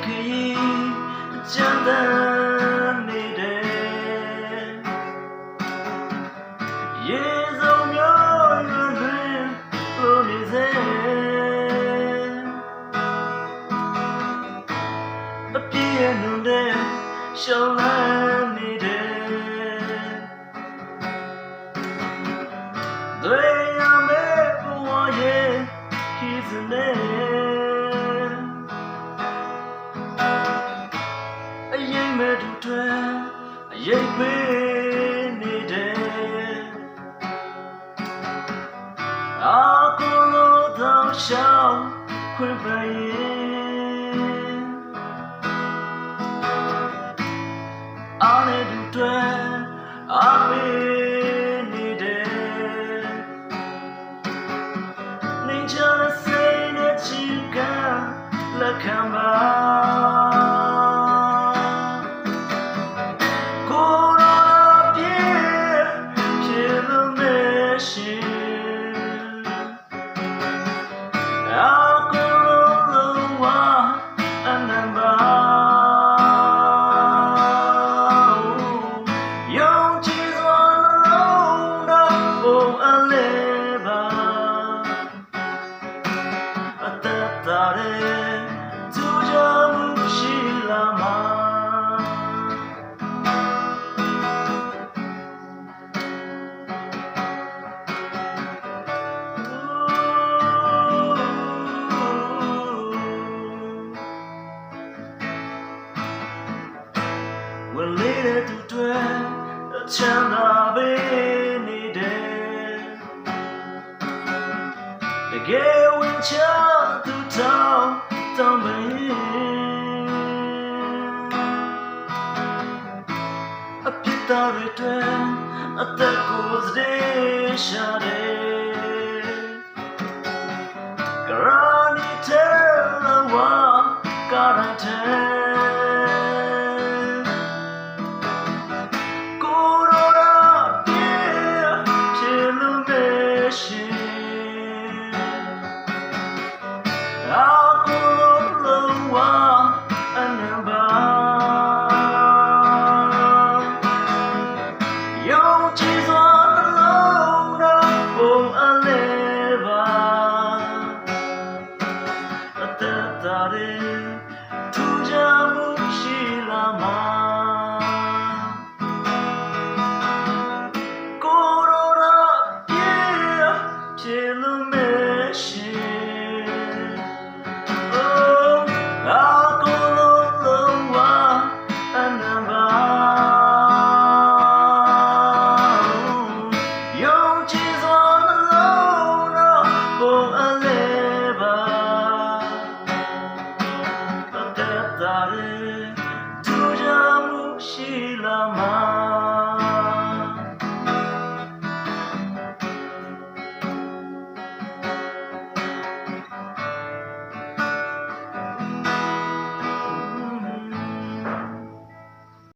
ခရီးကြမ်းတမ်းနေတယ်ရေစုံမျိုးရွှင်တွင်လိုနေစေအပြည့်ရဲ့နုံတဲ့ရှောင်းလန်းနေတယ်တွေရမယ့်ဘဝရဲ့ခီးစနေအရင်မဲ့သူတွေအရေးပေးနေတယ်အကူလို့တော့ရှောင်းခွင့်ပရင်အားနဲ့သူတွေအားပေးနေတယ်နေချာစိတ်နဲ့ချီကလက်ခံပါသူကြောင့်ရှိလာမှာ When later to dwell the chanda be needed the gay wind child to town don't be a pita return at the goes day shade Garani tell the one guarantee Tu jamu shilama Korora pye pye lumeshi